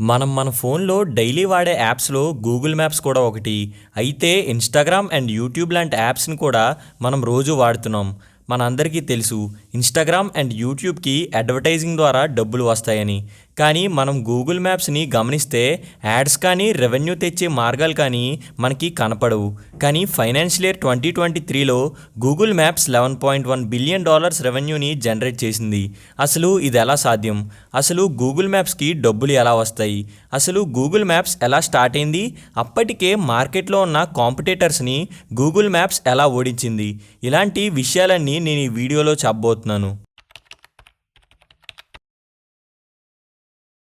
మన ఫోన్లో డైలీ వాడే యాప్స్లో గూగుల్ మ్యాప్స్ కూడా ఒకటి. అయితే ఇన్‌స్టాగ్రామ్ అండ్ యూట్యూబ్ లాంటి యాప్స్‌ని కూడా మనం రోజు వాడుతున్నాం. మనందరికీ తెలుసు ఇన్‌స్టాగ్రామ్ అండ్ యూట్యూబ్‌కి అడ్వర్టైజింగ్ ద్వారా డబ్బులు వస్తాయని. కానీ మనం గూగుల్ మ్యాప్స్‌ని గమనిస్తే యాడ్స్ కానీ, రెవెన్యూ తెచ్చే మార్గాలు కానీ మనకి కనపడవు. కానీ ఫైనాన్షియల్ ఇయర్ 2023లో గూగుల్ మ్యాప్స్ $11.1 బిలియన్ రెవెన్యూని జనరేట్ చేసింది. అసలు ఇది ఎలా సాధ్యం? అసలు గూగుల్ మ్యాప్స్‌కి డబ్బులు ఎలా వస్తాయి? అసలు గూగుల్ మ్యాప్స్ ఎలా స్టార్ట్ అయింది? అప్పటికే మార్కెట్లో ఉన్న కాంపిటీటర్స్ని గూగుల్ మ్యాప్స్ ఎలా ఓడించింది? ఇలాంటి విషయాలన్నీ నేను ఈ వీడియోలో చెప్పబోతున్నాను.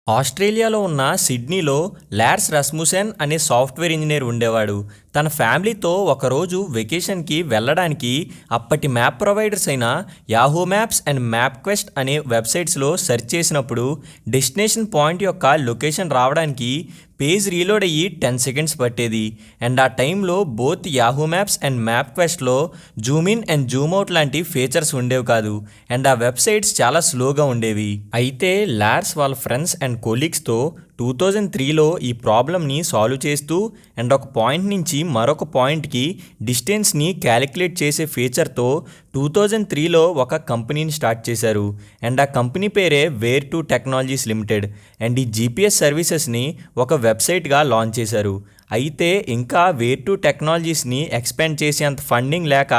ఆస్ట్రేలియాలో ఉన్న సిడ్నీలో లార్స్ రాస్ముసెన్ అనే సాఫ్ట్వేర్ ఇంజనీర్ ఉండేవాడు. తన ఫ్యామిలీతో ఒకరోజు వెకేషన్కి వెళ్ళడానికి అప్పటి మ్యాప్ ప్రొవైడర్స్ అయిన Yahoo maps and MapQuest అనే వెబ్సైట్స్లో సెర్చ్ చేసినప్పుడు డెస్టినేషన్ పాయింట్ యొక్క లొకేషన్ రావడానికి పేజ్ రీలోడ్ అయ్యి 10 సెకండ్స్ పట్టేది. అండ్ ఆ టైంలో both Yahoo maps and map క్వెస్ట్లో zoom in and zoom out లాంటి ఫీచర్స్ ఉండేవి కాదు. అండ్ ఆ వెబ్సైట్స్ చాలా స్లోగా ఉండేవి. అయితే లార్స్ వాళ్ళ ఫ్రెండ్స్ అండ్ కొలీగ్స్తో 2003లో ఈ ప్రాబ్లమ్ని సాల్వ్ చేస్తూ అండ్ ఒక పాయింట్ నుంచి మరొక పాయింట్కి డిస్టెన్స్ని క్యాలిక్యులేట్ చేసే ఫీచర్తో 2003లో ఒక కంపెనీని స్టార్ట్ చేశారు. అండ్ ఆ కంపెనీ పేరే వేర్2 టెక్నాలజీస్ లిమిటెడ్. అండ్ ఈ జీపీఎస్ సర్వీసెస్ని ఒక వెబ్సైట్గా లాంచ్ చేశారు. అయితే ఇంకా వేర్2 టెక్నాలజీస్ని ఎక్స్పాండ్ చేసేంత ఫండింగ్ లేక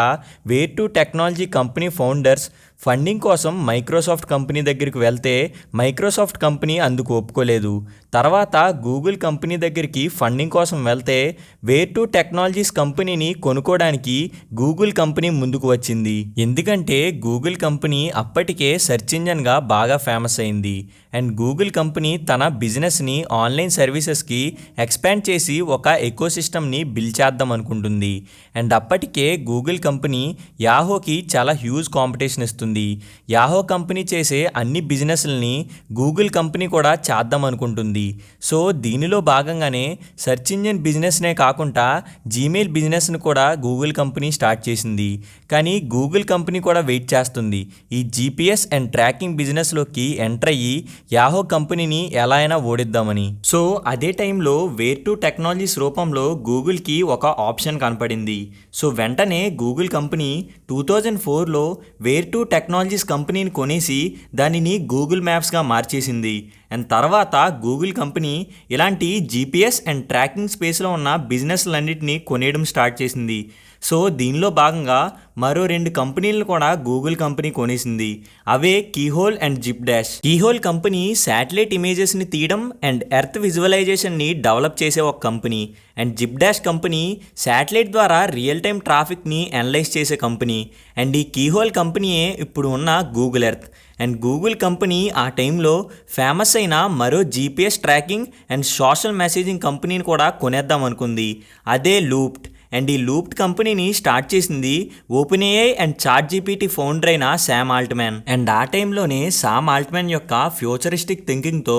వేర్2 టెక్నాలజీ కంపెనీ ఫౌండర్స్ ఫండింగ్ కోసం మైక్రోసాఫ్ట్ కంపెనీ దగ్గరికి వెళ్తే మైక్రోసాఫ్ట్ కంపెనీ అందుకు ఒప్పుకోలేదు. తర్వాత గూగుల్ కంపెనీ దగ్గరికి ఫండింగ్ కోసం వెళ్తే వేర్2 టెక్నాలజీస్ కంపెనీని కొనుక్కోవడానికి గూగుల్ కంపెనీ ముందుకు వచ్చింది. ఎందుకంటే గూగుల్ కంపెనీ అప్పటికే సెర్చ్ ఇంజన్గా బాగా ఫేమస్ అయింది. అండ్ గూగుల్ కంపెనీ తన బిజినెస్ని ఆన్లైన్ సర్వీసెస్కి ఎక్స్పాండ్ చేసి ఒక ఎకోసిస్టమ్ని బిల్డ్ చేద్దాం అనుకుంటుంది. అండ్ అప్పటికే గూగుల్ కంపెనీ యాహోకి చాలా హ్యూజ్ కాంపిటీషన్ ఇస్తుంది. యాహో కంపెనీ చేసే అన్ని బిజినెస్లని గూగుల్ కంపెనీ కూడా చేద్దాం అనుకుంటుంది. సో దీనిలో భాగంగానే సెర్చ్ ఇంజిన్ బిజినెస్నే కాకుండా జీమెయిల్ బిజినెస్ను కూడా గూగుల్ కంపెనీ స్టార్ట్ చేసింది. కానీ గూగుల్ కంపెనీ కూడా వెయిట్ చేస్తుంది ఈ జీపీఎస్ అండ్ ట్రాకింగ్ బిజినెస్లోకి ఎంటర్ అయ్యి యాహో కంపెనీని ఎలా అయినా ఓడిద్దామని. సో అదే టైంలో వేర్2 టెక్నాలజీస్ రూపంలో గూగుల్కి ఒక ఆప్షన్ కనపడింది. సో వెంటనే గూగుల్ కంపెనీ 2004లో వేర్2 టెక్నాలజీస్ కంపెనీని కొనేసి దానిని గూగుల్ మ్యాప్స్గా మార్చేసింది. అండ్ తర్వాత గూగుల్ కంపెనీ ఇలాంటి జీపీఎస్ అండ్ ట్రాకింగ్ స్పేస్లో ఉన్న బిజినెస్లన్నింటినీ కొనేయడం స్టార్ట్ చేసింది. సో దీనిలో భాగంగా మరో 2 కంపెనీలను కూడా గూగుల్ కంపెనీ కొనేసింది. అవే Keyhole and ZipDash. Keyhole company satellite ఇమేజెస్ని తీయడం అండ్ ఎర్త్ విజువలైజేషన్ని డెవలప్ చేసే ఒక company. And ZipDash company satellite ద్వారా రియల్ టైమ్ ట్రాఫిక్ని అనలైజ్ చేసే కంపెనీ. అండ్ ఈ కీహోల్ కంపెనీయే ఇప్పుడు ఉన్న Google Earth. And Google company ఆ టైంలో ఫేమస్ అయిన మరో GPS tracking and social messaging కంపెనీని కూడా కొనేద్దాం అనుకుంది. అదే లూప్డ్. అండ్ ఈ లూప్డ్ కంపెనీని స్టార్ట్ చేసింది ఓపెన్ఏఐ అండ్ చాట్‌జీపీటీ ఫౌండర్ అయిన శామ్ ఆల్ట్‌మ్యాన్. అండ్ ఆ టైంలోనే శామ్ ఆల్ట్‌మ్యాన్ యొక్క ఫ్యూచరిస్టిక్ థింకింగ్తో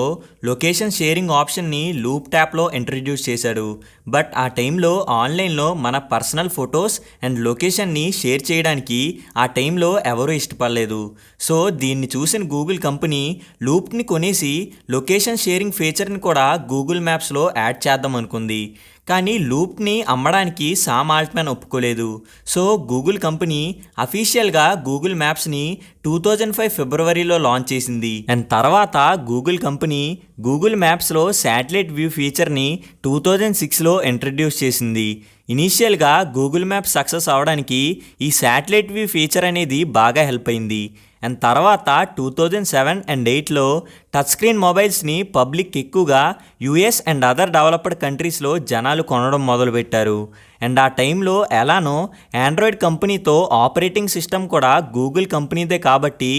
లొకేషన్ షేరింగ్ ఆప్షన్ని లూప్ ట్యాప్లో ఇంట్రడ్యూస్ చేశాడు. బట్ ఆ టైంలో ఆన్లైన్లో మన పర్సనల్ ఫొటోస్ అండ్ లొకేషన్ని షేర్ చేయడానికి ఆ టైంలో ఎవరూ ఇష్టపడలేదు. సో దీన్ని చూసిన గూగుల్ కంపెనీ లూప్ని కొనేసి లొకేషన్ షేరింగ్ ఫీచర్ని కూడా గూగుల్ మ్యాప్స్లో యాడ్ చేద్దాం అనుకుంది. కానీ లూప్ని అమ్మడానికి శామ్ ఆల్ట్‌మ్యాన్ ఒప్పుకోలేదు. సో గూగుల్ కంపెనీ అఫీషియల్గా గూగుల్ మ్యాప్స్ని 2005 ఫిబ్రవరిలో లాంచ్ చేసింది. అండ్ తర్వాత గూగుల్ కంపెనీ గూగుల్ మ్యాప్స్లో శాటిలైట్ వ్యూ ఫీచర్ని 2006లో ఇంట్రడ్యూస్ చేసింది. ఇనీషియల్గా గూగుల్ మ్యాప్స్ సక్సెస్ అవడానికి ఈ శాటిలైట్ వ్యూ ఫీచర్ అనేది బాగా హెల్ప్ అయింది. అండ్ తర్వాత 2007 అండ్ 2008లో టచ్ స్క్రీన్ మొబైల్స్ని పబ్లిక్ ఎక్కువగా యూఎస్ అండ్ అదర్ డెవలప్డ్ కంట్రీస్లో జనాలు కొనడం మొదలుపెట్టారు. అండ్ ఆ టైంలో ఎలానో ఆండ్రాయిడ్ కంపెనీతో ఆపరేటింగ్ సిస్టమ్ కూడా గూగుల్ కంపెనీదే కాబట్టి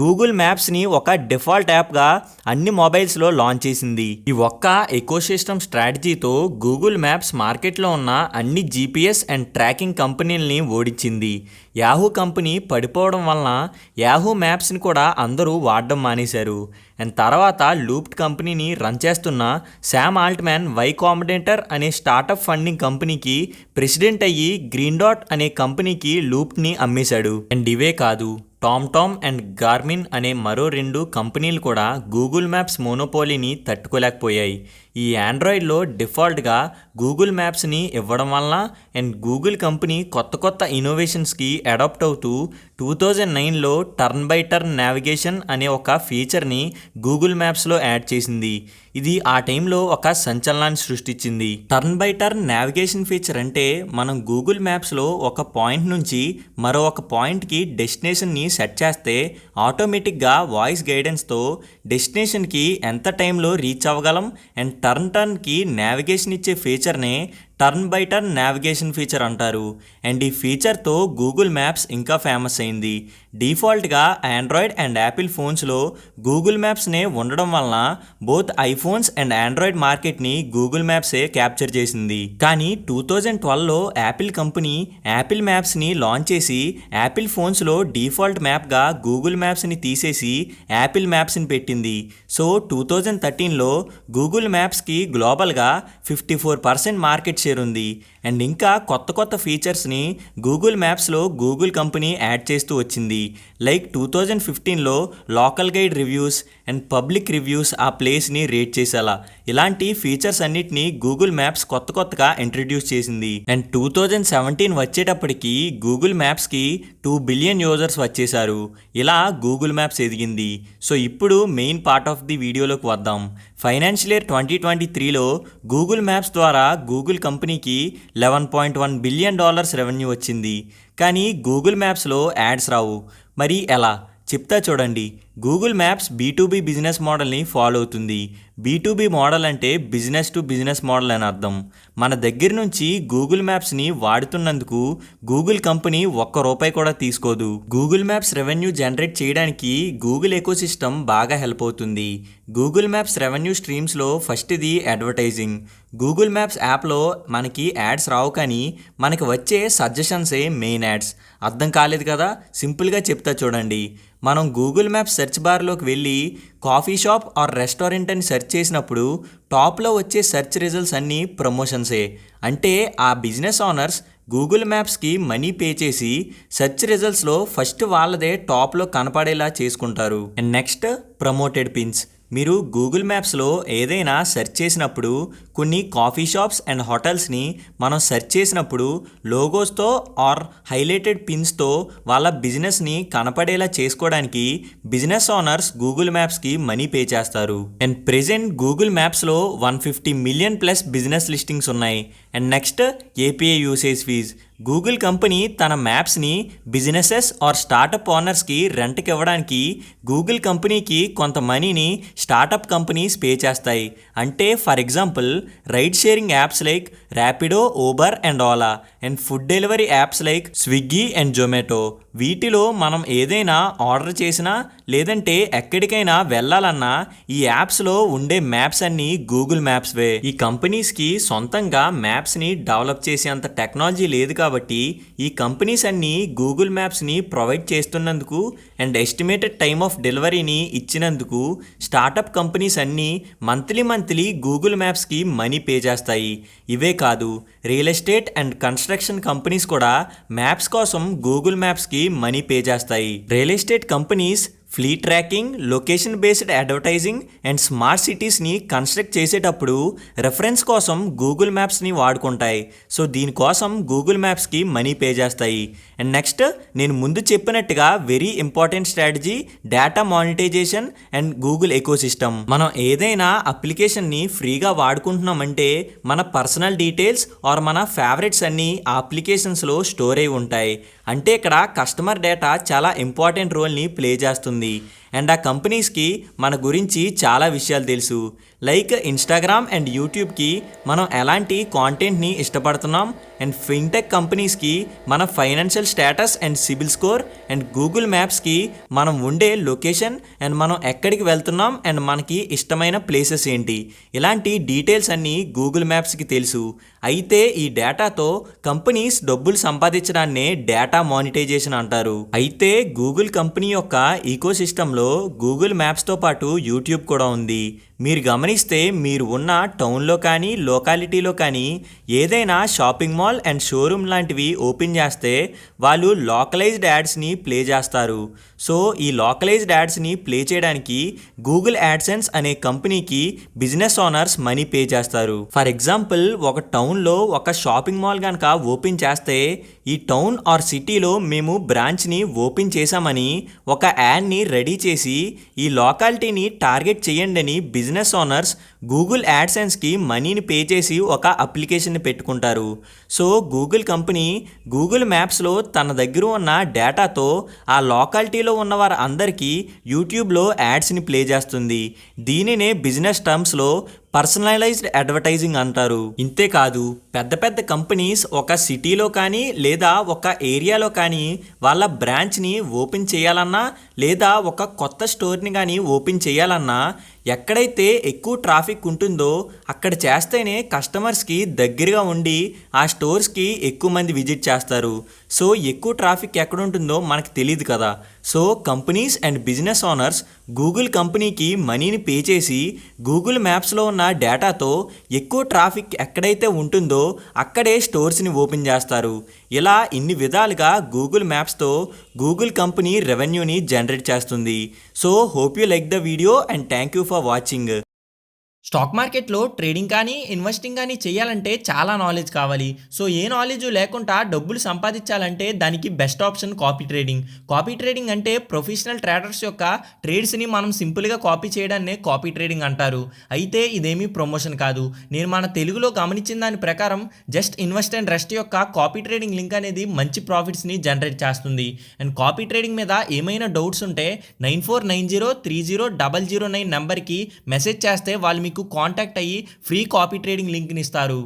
గూగుల్ మ్యాప్స్ని ఒక డిఫాల్ట్ యాప్గా అన్ని మొబైల్స్లో లాంచ్ చేసింది. ఈ ఒక్క ఎకోసిస్టమ్ స్ట్రాటజీతో గూగుల్ మ్యాప్స్ మార్కెట్లో ఉన్న అన్ని జీపీఎస్ అండ్ ట్రాకింగ్ కంపెనీలని ఓడించింది. యాహూ కంపెనీ పడిపోవడం వలన యాహూ మ్యాప్స్ని కూడా అందరూ వాడడం మానేశారు. అండ్ తర్వాత లూప్డ్ కంపెనీని రన్ చేస్తున్న శామ్ ఆల్ట్‌మ్యాన్ వై కాంబినేటర్ అనే స్టార్టప్ ఫండింగ్ కంపెనీకి ప్రెసిడెంట్ అయ్యి గ్రీన్ డాట్ అనే కంపెనీకి లూప్ని అమ్మేశాడు. అండ్ ఇవే కాదు టామ్టామ్ అండ్ గార్మిన్ అనే మరో 2 కంపెనీలు కూడా గూగుల్ మ్యాప్స్ మోనోపోలీని తట్టుకోలేకపోయాయి. ఈ ఆండ్రాయిడ్లో డిఫాల్ట్గా గూగుల్ మ్యాప్స్ని ఇవ్వడం వలన అండ్ గూగుల్ కంపెనీ కొత్త ఇన్నోవేషన్స్కి అడాప్ట్ అవుతూ 2009లో టర్న్ బై టర్న్ నావిగేషన్ అనే ఒక ఫీచర్ని గూగుల్ మ్యాప్స్లో యాడ్ చేసింది. ఇది ఆ టైంలో ఒక సంచలనాన్ని సృష్టించింది. Turn by turn navigation feature అంటే మనం గూగుల్ మ్యాప్స్లో ఒక పాయింట్ నుంచి మరో ఒక పాయింట్కి డెస్టినేషన్ని సెట్ చేస్తే ఆటోమేటిక్గా వాయిస్ గైడెన్స్తో డెస్టినేషన్కి ఎంత టైంలో రీచ్ అవ్వగలం అండ్ టర్న్కి నావిగేషన్ ఇచ్చే ఫీచర్నే turn by turn navigation feature అంటారు. అండ్ ఈ ఫీచర్తో గూగుల్ మ్యాప్స్ ఇంకా ఫేమస్ అయింది. డిఫాల్ట్గా ఆండ్రాయిడ్ అండ్ యాపిల్ ఫోన్స్లో గూగుల్ మ్యాప్స్నే ఉండడం వలన బోత్ ఐఫోన్స్ అండ్ ఆండ్రాయిడ్ మార్కెట్ని గూగుల్ మ్యాప్సే క్యాప్చర్ చేసింది. కానీ 2012లో యాపిల్ కంపెనీ యాపిల్ మ్యాప్స్ని లాంచ్ చేసి యాపిల్ ఫోన్స్లో డిఫాల్ట్ మ్యాప్గా గూగుల్ మ్యాప్స్ని తీసేసి యాపిల్ మ్యాప్స్ని పెట్టింది. సో 2013లో గూగుల్ మ్యాప్స్కి గ్లోబల్గా 54% మార్కెట్ షేర్ ఉంది. అండ్ ఇంకా కొత్త ఫీచర్స్ని గూగుల్ మ్యాప్స్లో గూగుల్ కంపెనీ యాడ్ చేస్తూ వచ్చింది. లైక్ 2015లో local guide reviews and public reviews ఆ ప్లేస్ని రేట్ చేసేలా ఇలాంటి ఫీచర్స్ అన్నిటిని గూగుల్ మ్యాప్స్ కొత్తగా ఇంట్రడ్యూస్ చేసింది. అండ్ 2017 వచ్చేటప్పటికి గూగుల్ మ్యాప్స్కి 2 బిలియన్ యూజర్స్ వచ్చేసారు. ఇలా గూగుల్ మ్యాప్స్ ఎదిగింది. సో ఇప్పుడు మెయిన్ పార్ట్ ఆఫ్ ది వీడియోలోకి వద్దాం. ఫైనాన్షియల్ ఇయర్ 2023లో గూగుల్ మ్యాప్స్ ద్వారా గూగుల్ కంపెనీకి $11.1 బిలియన్ రెవెన్యూ వచ్చింది. కానీ గూగుల్ మ్యాప్స్లో యాడ్స్ రావు. మరి ఎలా చెప్తా చూడండి. గూగుల్ మ్యాప్స్ B2B బిజినెస్ మోడల్ని ఫాలో అవుతుంది. B2B మోడల్ అంటే బిజినెస్ టు బిజినెస్ మోడల్ అని అర్థం. మన దగ్గర నుంచి గూగుల్ మ్యాప్స్ని వాడుతున్నందుకు గూగుల్ కంపెనీ ₹1 కూడా తీసుకోదు. గూగుల్ మ్యాప్స్ రెవెన్యూ జనరేట్ చేయడానికి గూగుల్ ఎకోసిస్టమ్ బాగా హెల్ప్ అవుతుంది. గూగుల్ మ్యాప్స్ రెవెన్యూ స్ట్రీమ్స్లో ఫస్ట్ది అడ్వర్టైజింగ్. గూగుల్ మ్యాప్స్ యాప్లో మనకి యాడ్స్ రావు, కానీ మనకి వచ్చే సజెషన్సే మెయిన్ యాడ్స్. అర్థం కాలేదు కదా, సింపుల్గా చెప్తా చూడండి. మనం గూగుల్ మ్యాప్స్ సెర్చ్ బార్లోకి వెళ్ళి కాఫీ షాప్ ఆర్ రెస్టారెంట్ అని సెర్చ్ చేసినప్పుడు టాప్లో వచ్చే సెర్చ్ రిజల్ట్స్ అన్నీ ప్రమోషన్సే. అంటే ఆ బిజినెస్ ఓనర్స్ గూగుల్ మ్యాప్స్కి మనీ పే చేసి సెర్చ్ రిజల్ట్స్లో ఫస్ట్ వాళ్ళదే టాప్లో కనపడేలా చేసుకుంటారు. And next promoted pins. మీరు గూగుల్ మ్యాప్స్లో ఏదైనా సెర్చ్ చేసినప్పుడు కొన్ని కాఫీ షాప్స్ అండ్ హోటల్స్ని మనం సెర్చ్ చేసినప్పుడు లోగోస్తో ఆర్ హైలైటెడ్ పిన్స్తో వాళ్ళ బిజినెస్ని కనపడేలా చేసుకోవడానికి బిజినెస్ ఓనర్స్ గూగుల్ మ్యాప్స్కి మనీ పే చేస్తారు. అండ్ ప్రెజెంట్ గూగుల్ మ్యాప్స్లో 150 మిలియన్ ప్లస్ బిజినెస్ లిస్టింగ్స్ ఉన్నాయి. And next API usage fees. Google company తన మ్యాప్స్ని బిజినెసెస్ ఆర్ స్టార్టప్ ఓనర్స్కి రెంట్కి ఇవ్వడానికి గూగుల్ కంపెనీకి కొంత మనీని స్టార్టప్ కంపెనీస్ పే చేస్తాయి. అంటే for example ride sharing apps like Rapido, Uber and Ola and food delivery apps like Swiggy and Zomato. వీటిలో మనం ఏదైనా ఆర్డర్ చేసినా లేదంటే ఎక్కడికైనా వెళ్ళాలన్నా ఈ యాప్స్లో ఉండే మ్యాప్స్ అన్నీ గూగుల్ మ్యాప్స్వే. ఈ కంపెనీస్కి సొంతంగా మ్యాప్స్ని డెవలప్ చేసేంత టెక్నాలజీ లేదు కాబట్టి ఈ కంపెనీస్ అన్నీ గూగుల్ మ్యాప్స్ని ప్రొవైడ్ చేస్తున్నందుకు అండ్ ఎస్టిమేటెడ్ టైమ్ ఆఫ్ డెలివరీని ఇచ్చినందుకు స్టార్టప్ కంపెనీస్ అన్నీ మంత్లీ గూగుల్ మ్యాప్స్కి మనీ పే చేస్తాయి. ఇవే కాదు, real estate and construction companies కూడా మ్యాప్స్ కోసం గూగుల్ మ్యాప్స్కి మనీ పే చేస్తాయి. Real estate companies fleet tracking, location based advertising and smart సిటీస్ని కన్స్ట్రక్ట్ చేసేటప్పుడు రెఫరెన్స్ కోసం గూగుల్ మ్యాప్స్ని వాడుకుంటాయి. సో దీనికోసం గూగుల్ మ్యాప్స్కి మనీ పే చేస్తాయి. అండ్ నెక్స్ట్ నేను ముందు చెప్పినట్టుగా very important strategy data monetisation and Google ecosystem. మనం ఏదైనా అప్లికేషన్ని ఫ్రీగా వాడుకుంటున్నామంటే మన పర్సనల్ డీటెయిల్స్ ఆర్ మన ఫేవరెట్స్ అన్నీ ఆ అప్లికేషన్స్లో స్టోర్ అయి ఉంటాయి. అంటే ఇక్కడ కస్టమర్ డేటా చాలా ఇంపార్టెంట్ రోల్ని ప్లే చేస్తుంది. అండ్ ఆ కంపెనీస్కి మన గురించి చాలా విషయాలు తెలుసు. లైక్ ఇన్స్టాగ్రామ్ అండ్ యూట్యూబ్కి మనం ఎలాంటి కాంటెంట్ని ఇష్టపడుతున్నాం, అండ్ ఫిన్టెక్ కంపెనీస్కి మన financial status and CIBIL score, and Google మ్యాప్స్కి మనం ఉండే లొకేషన్ అండ్ మనం ఎక్కడికి వెళ్తున్నాం అండ్ మనకి ఇష్టమైన ప్లేసెస్ ఏంటి, ఇలాంటి డీటెయిల్స్ అన్నీ గూగుల్ మ్యాప్స్కి తెలుసు. అయితే ఈ డేటాతో కంపెనీస్ డబ్బులు సంపాదించడాన్నే డేటా మానిటైజేషన్ అంటారు. అయితే గూగుల్ కంపెనీ యొక్క ఈకోసిస్టంలో గూగుల్ మ్యాప్స్తో పాటు యూట్యూబ్ కూడా ఉంది. మీరు గమనిస్తే మీరు ఉన్న టౌన్లో కానీ లోకాలిటీలో కానీ ఏదైనా షాపింగ్ మాల్ అండ్ షోరూమ్ లాంటివి ఓపెన్ చేస్తే వాళ్ళు లోకలైజ్డ్ యాడ్స్ని ప్లే చేస్తారు. సో ఈ లోకలైజ్డ్ యాడ్స్ని ప్లే చేయడానికి గూగుల్ యాడ్సెన్స్ అనే కంపెనీకి బిజినెస్ ఓనర్స్ మనీ పే చేస్తారు. ఫర్ ఎగ్జాంపుల్ ఒక టౌన్లో ఒక షాపింగ్ మాల్ కనుక ఓపెన్ చేస్తే ఈ టౌన్ ఆర్ సిటీలో మేము బ్రాంచ్ని ఓపెన్ చేశామని ఒక యాడ్ని రెడీ చేసి ఈ లోకాలిటీని టార్గెట్ చేయండి అని బిజినెస్ ఓనర్స్ గూగుల్ యాడ్సెన్స్కి మనీని పే చేసి ఒక అప్లికేషన్ని పెట్టుకుంటారు. సో గూగుల్ కంపెనీ గూగుల్ మ్యాప్స్లో తన దగ్గర ఉన్న డేటాతో ఆ లోకాలిటీలో ఉన్న వారు అందరికీ యూట్యూబ్లో యాడ్స్ని ప్లే చేస్తుంది. దీనినే బిజినెస్ టర్మ్స్లో పర్సనలైజ్డ్ అడ్వర్టైజింగ్ అంటారు. ఇంతేకాదు పెద్ద పెద్ద కంపెనీస్ ఒక సిటీలో కానీ లేదా ఒక ఏరియాలో కానీ వాళ్ళ బ్రాంచ్ని ఓపెన్ చేయాలన్నా లేదా ఒక కొత్త స్టోర్ని కానీ ఓపెన్ చేయాలన్నా ఎక్కడైతే ఎక్కువ ట్రాఫిక్ ఉంటుందో అక్కడ చేస్తేనే కస్టమర్స్కి దగ్గరగా ఉండి ఆ స్టోర్స్కి ఎక్కువ మంది విజిట్ చేస్తారు. సో ఎక్కువ ట్రాఫిక్ ఎక్కడ ఉంటుందో మనకు తెలియదు కదా. So companies and business owners Google కంపెనీకి మనీని పే చేసి గూగుల్ మ్యాప్స్లో ఉన్న డేటాతో ఎక్కువ ట్రాఫిక్ ఎక్కడైతే ఉంటుందో అక్కడే స్టోర్స్ని ఓపెన్ చేస్తారు. ఇలా ఇన్ని విధాలుగా గూగుల్ మ్యాప్స్తో గూగుల్ కంపెనీ రెవెన్యూని జనరేట్ చేస్తుంది. So hope you like the video and thank you for watching. Stock మార్కెట్లో ట్రేడింగ్ కానీ ఇన్వెస్టింగ్ కానీ చేయాలంటే చాలా నాలెడ్జ్ కావాలి. సో ఏ నాలెడ్జ్ లేకుండా డబ్బులు సంపాదించాలంటే దానికి best option copy trading. Copy trading అంటే ప్రొఫెషనల్ ట్రేడర్స్ యొక్క ట్రేడ్స్ని మనం సింపుల్గా కాపీ చేయడాన్నే కాపీ ట్రేడింగ్ అంటారు. అయితే ఇదేమీ ప్రమోషన్ కాదు. నేను మన తెలుగులో గమనించిన దాని ప్రకారం జస్ట్ ఇన్వెస్ట్ అండ్ రెస్ట్ యొక్క కాపీ ట్రేడింగ్ లింక్ అనేది మంచి ప్రాఫిట్స్ని జనరేట్ చేస్తుంది. అండ్ కాపీ ట్రేడింగ్ మీద ఏమైనా డౌట్స్ ఉంటే 9490300009 నెంబర్కి మెసేజ్ చేస్తే వాళ్ళు మీకు కాంటాక్ట్ అయ్యి ఫ్రీ కాపీ ట్రేడింగ్ లింక్ని ఇస్తారు.